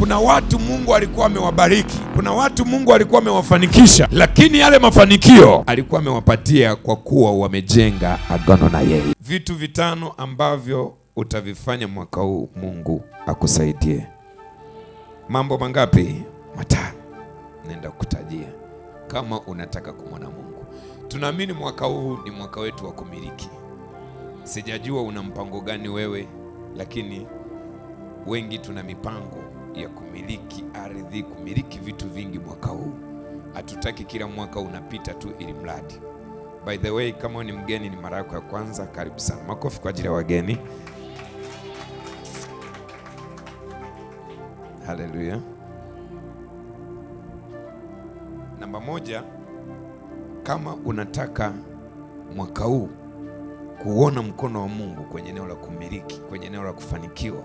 Kuna watu Mungu alikuwa amewabariki, kuna watu Mungu alikuwa amewafanikisha, lakini yale mafanikio alikuwa amewapatia kwa kuwa wamejenga agano na yeye. Vitu vitano ambavyo utavifanya mwaka huu Mungu akusaidie. Mambo mangapi? Matano. Nenda kutajia kama unataka kumwona Mungu. Tunaamini mwaka huu ni mwaka wetu wa kumiliki. Sijajua una mpango gani wewe, lakini wengi tuna mipango ya kumiliki ardhi, kumiliki vitu vingi mwaka huu. Hatutaki kila mwaka unapita tu ili mradi. By the way, kama ni mgeni, ni mara yako ya kwanza, karibu sana. Makofi kwa ajili ya wageni. Haleluya. Namba moja, kama unataka mwaka huu kuona mkono wa Mungu kwenye eneo la kumiliki, kwenye eneo la kufanikiwa,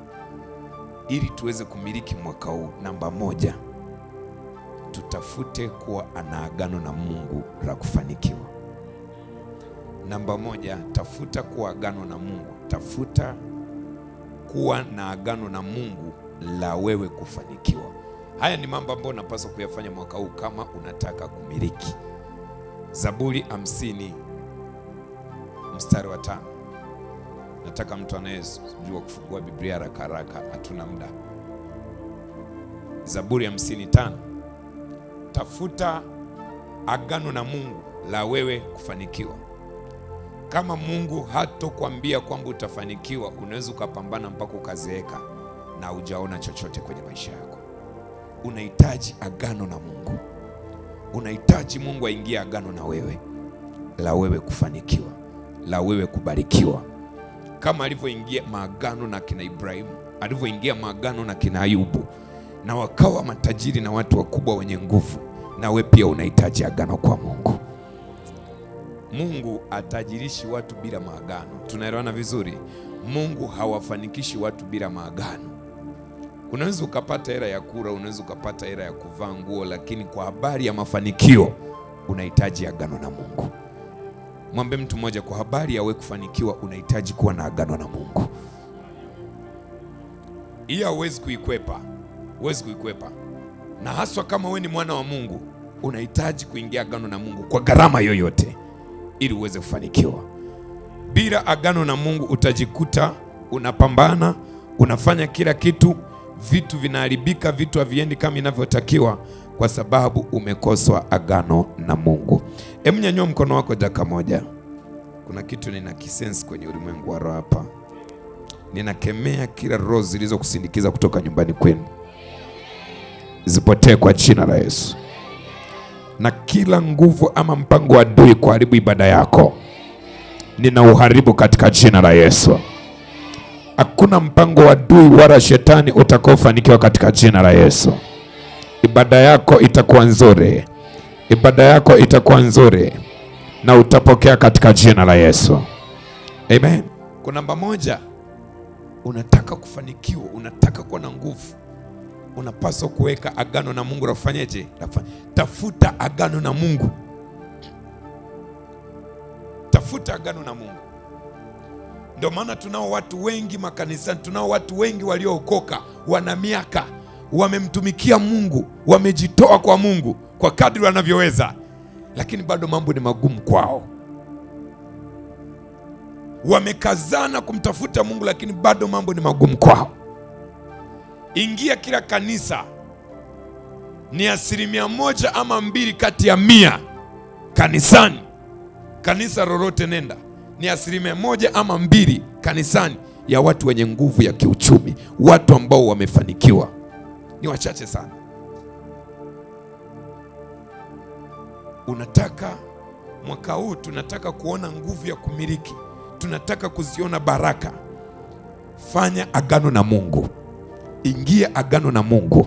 ili tuweze kumiliki mwaka huu, namba moja, tutafute kuwa ana agano na Mungu la kufanikiwa. Namba moja, tafuta kuwa agano na Mungu. Tafuta kuwa na agano na Mungu la wewe kufanikiwa. Haya ni mambo ambayo unapaswa kuyafanya mwaka huu kama unataka kumiliki. Zaburi 50 mstari wa 5. Nataka mtu anayejua kufungua Biblia haraka haraka, hatuna muda. Zaburi 50:5. Tafuta agano na Mungu la wewe kufanikiwa. Kama Mungu hatokuambia kwamba utafanikiwa, unaweza ukapambana mpaka ukazeeka na hujaona chochote kwenye maisha yako. Unahitaji agano na Mungu. Unahitaji Mungu aingie agano na wewe, la wewe kufanikiwa, la wewe kubarikiwa. Kama alivyoingia maagano na kina Ibrahimu, alivyoingia maagano na kina Ayubu, na wakawa matajiri na watu wakubwa wenye nguvu, na wewe pia unahitaji agano kwa Mungu. Mungu atajirishi watu bila maagano. Tunaelewana vizuri? Mungu hawafanikishi watu bila maagano. Unaweza ukapata hela ya kula, unaweza ukapata hela ya kuvaa nguo, lakini kwa habari ya mafanikio unahitaji agano na Mungu. Mwambie mtu mmoja, kwa habari ya wewe kufanikiwa unahitaji kuwa na agano na Mungu. Hiyo huwezi kuikwepa. Huwezi kuikwepa. Na haswa kama wewe ni mwana wa Mungu, unahitaji kuingia agano na Mungu kwa gharama yoyote ili uweze kufanikiwa. Bila agano na Mungu utajikuta unapambana, unafanya kila kitu, vitu vinaharibika, vitu haviendi kama inavyotakiwa kwa sababu umekoswa agano na Mungu. Hebu nyanyua mkono wako dakika moja. Kuna kitu nina kisense kwenye ulimwengu wa roho hapa. Ninakemea kila roho zilizokusindikiza kutoka nyumbani kwenu, zipotee kwa jina la Yesu. Na kila nguvu ama mpango wa adui kuharibu ibada yako, nina uharibu katika jina la Yesu. Hakuna mpango wa adui wala shetani utakaofanikiwa katika jina la Yesu. Ibada yako itakuwa nzuri. Ibada yako itakuwa nzuri na utapokea katika jina la Yesu. Amen. Kwa namba moja, unataka kufanikiwa, unataka kuwa na nguvu, unapaswa kuweka agano na Mungu. Rafanyeje? Tafuta agano na Mungu. Tafuta agano na Mungu. Ndio maana tunao watu wengi makanisani, tunao watu wengi waliookoka, wana miaka, wamemtumikia Mungu, wamejitoa kwa Mungu kwa kadri wanavyoweza, lakini bado mambo ni magumu kwao. Wamekazana kumtafuta Mungu, lakini bado mambo ni magumu kwao. Ingia kila kanisa, ni 1% ama 2 kati ya 100 kanisani. Kanisa lolote nenda, ni 1% ama 2 kanisani ya watu wenye nguvu ya kiuchumi, watu ambao wamefanikiwa. Ni wachache sana. Unataka mwaka huu, tunataka kuona nguvu ya kumiliki, tunataka kuziona baraka. Fanya agano na Mungu. Ingia agano na Mungu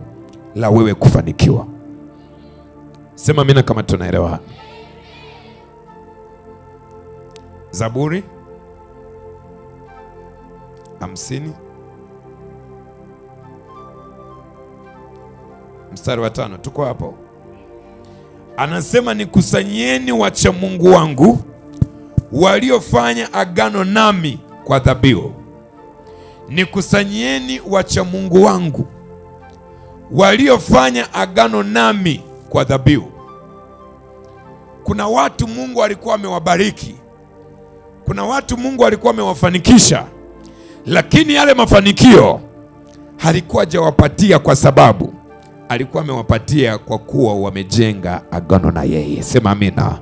la wewe kufanikiwa. Sema amina kama tunaelewa. Zaburi 50 mstari wa 5. Tuko hapo. Anasema, nikusanyeni wacha Mungu wangu waliofanya agano nami kwa dhabihu. Nikusanyeni wacha Mungu wangu waliofanya agano nami kwa dhabihu. Kuna watu Mungu alikuwa amewabariki, kuna watu Mungu alikuwa amewafanikisha, lakini yale mafanikio halikuwa hajawapatia kwa sababu alikuwa amewapatia kwa kuwa wamejenga agano na yeye. Sema amina.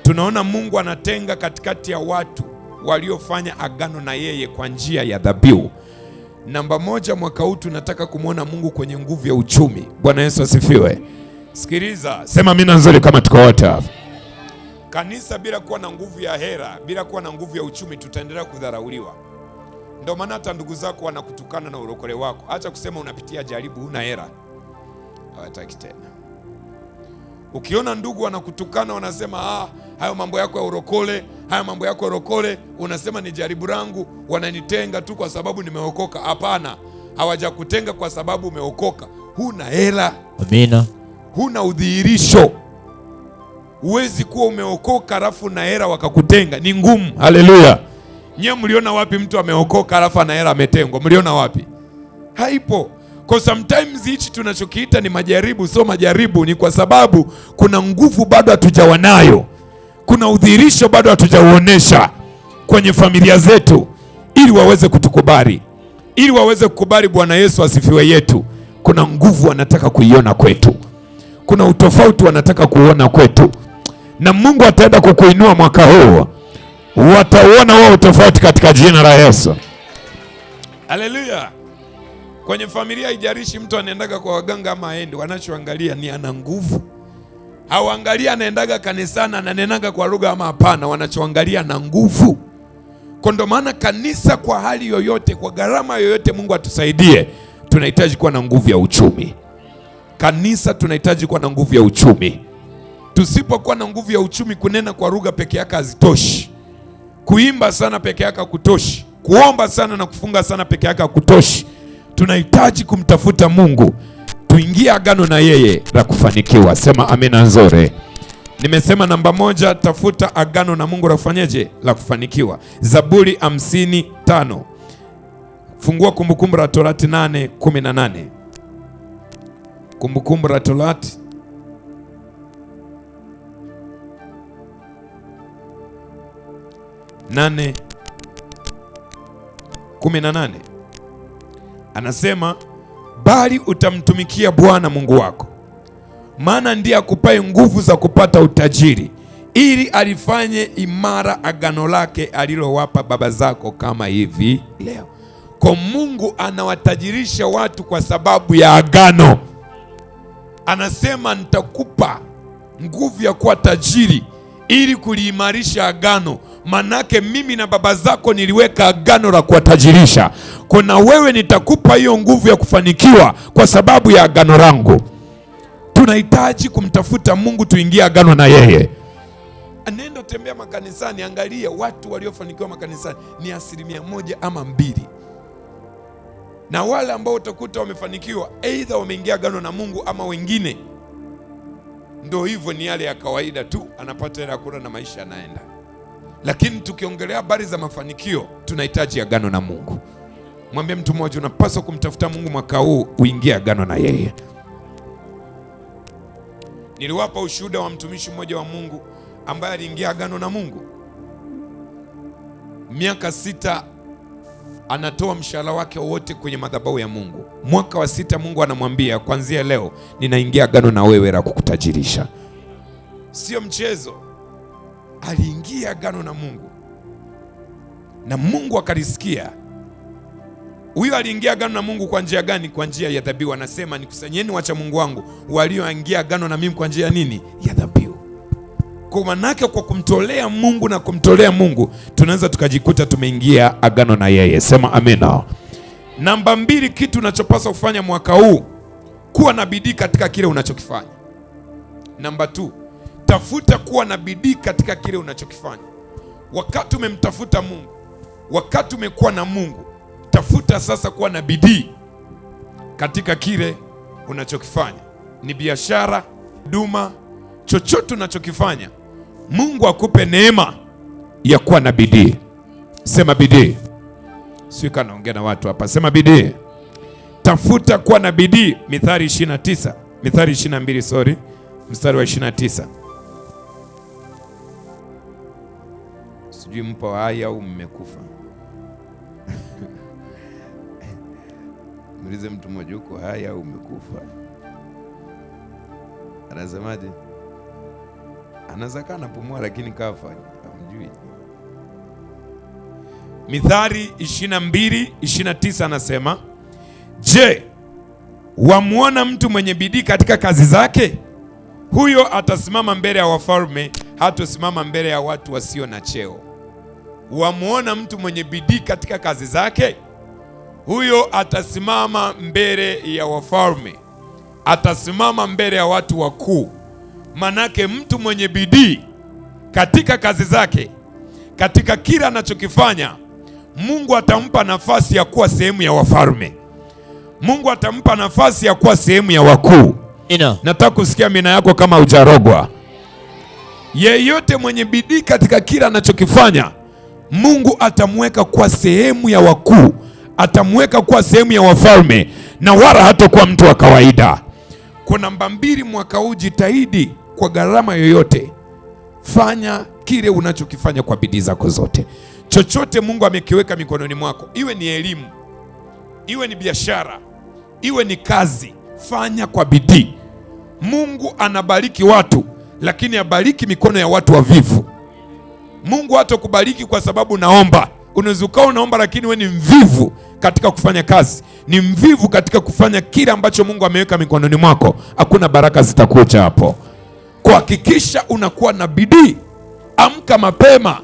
Tunaona Mungu anatenga katikati ya watu waliofanya agano na yeye kwa njia ya dhabihu. Namba moja, mwaka huu tunataka kumwona Mungu kwenye nguvu ya uchumi. Bwana Yesu asifiwe. Sikiliza, sema amina nzuri kama tuko wote hapa. Kanisa bila kuwa na nguvu ya hera, bila kuwa na nguvu ya uchumi, tutaendelea kudharauliwa. Ndio maana hata ndugu zako wanakutukana na urokole wako. Acha kusema unapitia jaribu, huna hera, hawataki tena. Ukiona ndugu wanakutukana, wanasema hayo mambo yako ya urokole, hayo mambo yako ya urokole, unasema ni jaribu langu, wananitenga tu kwa sababu nimeokoka. Hapana, hawajakutenga kwa sababu umeokoka. Huna hela. Amina. Huna udhihirisho. Huwezi kuwa umeokoka alafu na hela wakakutenga, ni ngumu. Haleluya. Nyewe mliona wapi mtu ameokoka alafu ana hela ametengwa? Mliona wapi? Haipo. Kwa sometimes hichi tunachokiita ni majaribu, sio majaribu, ni kwa sababu kuna nguvu bado hatujawa nayo, kuna udhihirisho bado hatujauonesha kwenye familia zetu, ili waweze kutukubali, ili waweze kukubali Bwana Yesu asifiwe yetu. Kuna nguvu wanataka kuiona kwetu, kuna utofauti wanataka kuona kwetu, na Mungu ataenda kukuinua mwaka huu. Watauona wao tofauti katika jina la Yesu. Haleluya. Kwenye familia haijalishi mtu anaendaga kwa waganga ama aende, wanachoangalia ni ana nguvu. Hawaangalia anaendaga kanisani ananenaga kwa lugha ama hapana, wanachoangalia na nguvu. Kwa ndo maana kanisa kwa hali yoyote, kwa gharama yoyote, Mungu atusaidie, tunahitaji kuwa na nguvu ya uchumi. Kanisa tunahitaji kuwa na nguvu ya uchumi. Tusipokuwa na nguvu ya uchumi, kunena kwa lugha peke yake hazitoshi. Kuimba sana peke yake hakutoshi. Kuomba sana na kufunga sana peke yake hakutoshi. Tunahitaji kumtafuta Mungu, tuingie agano na yeye la kufanikiwa. Sema amina nzuri. Nimesema namba moja, tafuta agano na Mungu la kufanyaje? La kufanikiwa. Zaburi 55. Fungua Kumbukumbu la Torati 8:18. Kumbukumbu la Torati 8:18. Anasema, bali utamtumikia Bwana Mungu wako, maana ndiye akupaye nguvu za kupata utajiri, ili alifanye imara agano lake alilowapa baba zako kama hivi leo. Kwa Mungu anawatajirisha watu kwa sababu ya agano. Anasema nitakupa nguvu ya kuwa tajiri ili kuliimarisha agano. Manake mimi na baba zako niliweka agano la kuwatajirisha. Kuna wewe nitakupa hiyo nguvu ya kufanikiwa kwa sababu ya agano langu. Tunahitaji kumtafuta Mungu, tuingie agano na yeye. Nenda tembea makanisani, angalia watu waliofanikiwa makanisani ni 1% ama 2%. Na wale ambao utakuta wamefanikiwa, aidha wameingia agano na Mungu ama wengine ndio hivyo, ni yale ya kawaida tu, anapata hela kula na maisha yanaenda. Lakini tukiongelea habari za mafanikio, tunahitaji agano na Mungu. Mwambie mtu mmoja, unapaswa kumtafuta Mungu mwaka huu, uingie agano na yeye. Niliwapa ushuhuda wa mtumishi mmoja wa Mungu ambaye aliingia agano na Mungu. Miaka 6 anatoa mshahara wake wote kwenye madhabahu ya Mungu. Mwaka wa 6 Mungu anamwambia, kuanzia leo ninaingia agano na wewe la kukutajirisha. Sio mchezo. Aliingia agano na Mungu na Mungu akalisikia. Huyo aliingia agano na Mungu kwa njia gani? Kwa njia ya dhabihu. Anasema, nikusanyeni wacha Mungu wangu walioingia agano na mimi kwa njia ya nini? Ya dhabihu. Kwa manake kwa kumtolea Mungu na kumtolea Mungu, tunaweza tukajikuta tumeingia agano na yeye. Sema amina. Namba 2, kitu unachopaswa kufanya mwaka huu, kuwa na bidii katika kile unachokifanya. Namba 2, tafuta kuwa na bidii katika kile unachokifanya. Wakati umemtafuta Mungu, wakati umekuwa na Mungu, tafuta sasa kuwa na bidii katika kile unachokifanya. Ni biashara, huduma, chochote unachokifanya, Mungu akupe neema ya kuwa na bidii. Sema bidii. Sio kana ongea na watu hapa. Sema bidii. tafuta kuwa na bidii. Mithali 29, Mithali 22, mstari wa 29. Sijui mpo hai au mmekufa. Muulize mtu mmoja, uko hai au umekufa? Anasemaje? Anaweza kana napumua lakini kafa, hamjui. Mithali 22:29 anasema, je, wamuona mtu mwenye bidii katika kazi zake? Huyo atasimama mbele ya wafalme, hatosimama mbele ya watu wasio na cheo. Wamuona mtu mwenye bidii katika kazi zake? Huyo atasimama mbele ya wafalme, atasimama mbele ya watu wakuu. Manake mtu mwenye bidii katika kazi zake, katika kila anachokifanya, Mungu atampa nafasi ya kuwa sehemu ya wafalme. Mungu atampa nafasi ya kuwa sehemu ya wakuu. Nataka kusikia mina yako kama hujarogwa. Yeyote mwenye bidii katika kila anachokifanya, Mungu atamweka kwa sehemu ya wakuu, atamweka kwa sehemu ya wafalme, na wala hatakuwa mtu wa kawaida. Kwa namba 2, mwaka huu jitahidi kwa gharama yoyote, fanya kile unachokifanya kwa bidii zako zote. Chochote Mungu amekiweka mikononi mwako, iwe ni elimu, iwe ni biashara, iwe ni kazi, fanya kwa bidii. Mungu anabariki watu, lakini abariki mikono ya watu wavivu. Mungu hatakubariki kwa sababu naomba. Unaweza ukawa unaomba lakini wewe ni mvivu katika kufanya kazi, ni mvivu katika kufanya kile ambacho Mungu ameweka mikononi mwako, hakuna baraka zitakuja hapo. Kuhakikisha unakuwa na bidii. Amka mapema,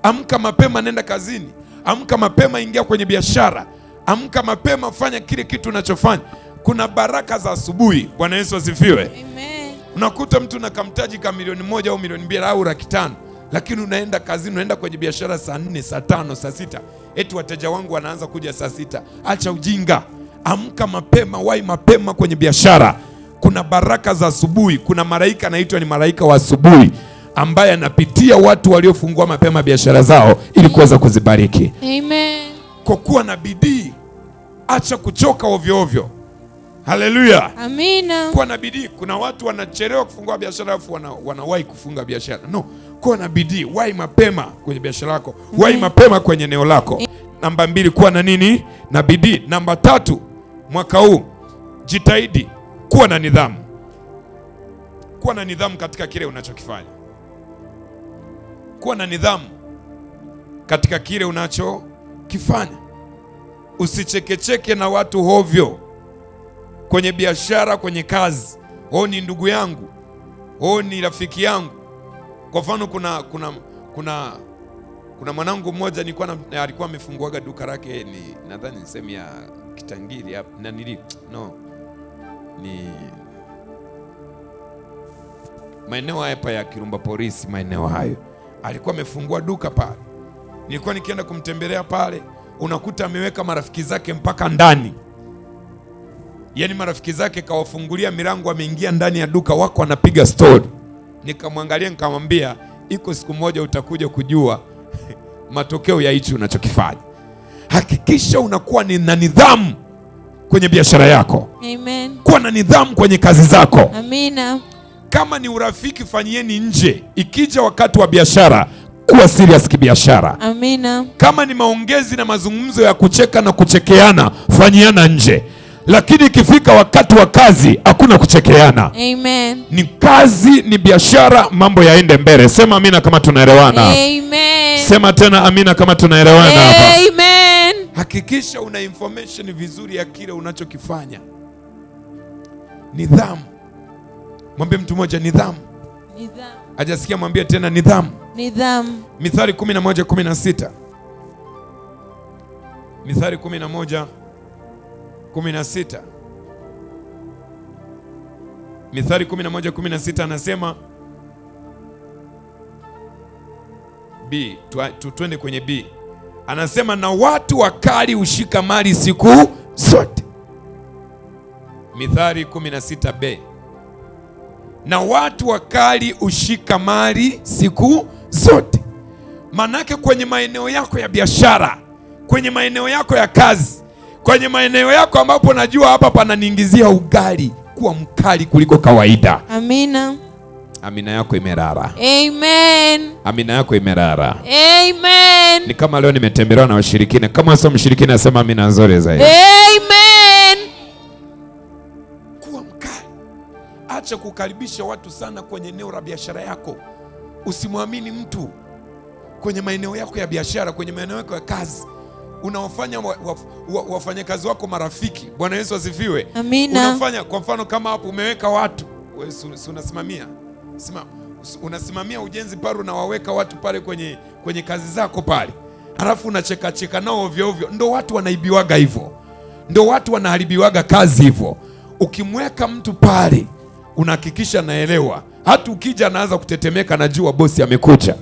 amka mapema, nenda kazini. Amka mapema, ingia kwenye biashara. Amka mapema, fanya kile kitu unachofanya. Kuna baraka za asubuhi. Bwana Yesu asifiwe. Amen. Unakuta mtu na kamtaji ka milioni 1 au milioni 2 au 500,000, lakini unaenda kazini, unaenda kwenye biashara saa 4, saa 5, saa 6. Eti wateja wangu wanaanza kuja saa 6. Acha ujinga. Amka mapema, wahi mapema kwenye biashara. Kuna baraka za asubuhi. Kuna malaika anaitwa ni malaika wa asubuhi, ambaye anapitia watu waliofungua mapema biashara zao ili kuweza kuzibariki. Amen. Kwa kuwa na bidii, acha kuchoka ovyo ovyo. Haleluya. Amina. Kuwa na bidii. Kuna watu wanachelewa kufungua biashara afu wanawahi kufunga biashara. No, kuwa na bidii, wahi mapema kwenye biashara yako, wahi mapema kwenye eneo lako. Namba 2, kuwa na nini? Na bidii. Namba 3, mwaka huu jitahidi kuwa na nidhamu. Kuwa na nidhamu katika kile unachokifanya. Kuwa na nidhamu katika kile unachokifanya. Usichekecheke na watu hovyo kwenye biashara, kwenye kazi. Oh, ni ndugu yangu, oh, ni rafiki yangu. Kwa mfano kuna mwanangu mmoja alikuwa amefunguaga duka lake, ni nadhani sehemu ya Kitangiri hapa na ni maeneo hapa ya Kirumba Polisi, maeneo hayo. Alikuwa amefungua duka pale. Nilikuwa nikienda kumtembelea pale, unakuta ameweka marafiki zake mpaka ndani. Yaani marafiki zake kawafungulia milango, ameingia ndani ya duka, wako wanapiga story. Nikamwangalia nikamwambia, iko siku moja utakuja kujua matokeo ya hichi unachokifanya. Hakikisha unakuwa na nidhamu kwenye biashara yako. Amen. Kuwa na nidhamu kwenye kazi zako. Amina. Kama ni urafiki, fanyieni nje. Ikija wakati wa biashara, kuwa serious kibiashara. Amina. Kama ni maongezi na mazungumzo ya kucheka na kuchekeana, fanyiana nje. Lakini ikifika wakati wa kazi, hakuna kuchekeana. Amen. Ni kazi, ni biashara, mambo yaende mbele. Sema amina kama tunaelewana. Amen. Sema tena amina kama tunaelewana hapa. Amen. Hakikisha una information vizuri ya kile unachokifanya. Nidhamu. Mwambie mtu mmoja nidhamu. Nidhamu. Hajasikia, mwambie tena nidhamu. Nidhamu. Mithali 11:16. Mithali 11:16. Mithali 11:16 anasema B, twende kwenye B. Anasema na watu wakali hushika mali siku zote. Mithali 16B. Na watu wakali hushika mali siku zote. Manake kwenye maeneo yako ya biashara, kwenye maeneo yako ya kazi, Kwenye maeneo yako ambapo najua hapa pananiingizia ugali, kuwa mkali kuliko kawaida. Amina. Amina yako imerara. Amen. Amina yako imerara. Amen. Ni kama leo nimetembelewa na washirikina. Kama sio mshirikina asema amina nzuri zaidi. Amen. Kuwa mkali. Acha kukaribisha watu sana kwenye eneo la biashara yako. Usimwamini mtu kwenye maeneo yako ya biashara, kwenye maeneo yako ya kazi. Unaofanya wafanyakazi wako marafiki. Bwana Yesu asifiwe. Amina. Unafanya kwa mfano kama hapo umeweka watu, wewe unasimamia. Unasimamia ujenzi pale, unawaweka watu pale kwenye kazi zako pale. Halafu unacheka cheka nao ovyo ovyo. Ndio watu wanaibiwaga hivyo. Ndio watu wanaharibiwaga kazi hivyo. Ukimweka mtu pale, unahakikisha naelewa. Hata ukija anaanza kutetemeka, najua bosi amekuja.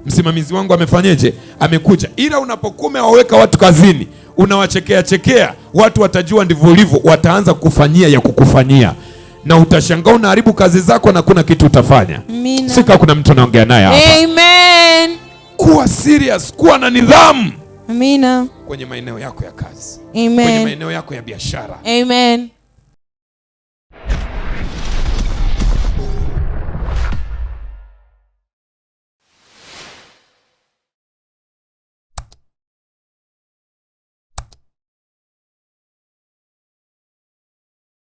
Msimamizi wangu amefanyeje? Amekuja. Ila unapokuwa umewaweka watu kazini, unawachekea chekea, watu watajua ndivyo ulivyo, wataanza kufanyia ya kukufanyia. Na utashangaa unaharibu kazi zako na kuna kitu utafanya. Amina. Sika kuna mtu naongea naye hapa. Amen. Kuwa serious, kuwa na nidhamu. Amina. Kwenye maeneo yako ya kazi. Amen. Kwenye maeneo yako ya biashara. Amen.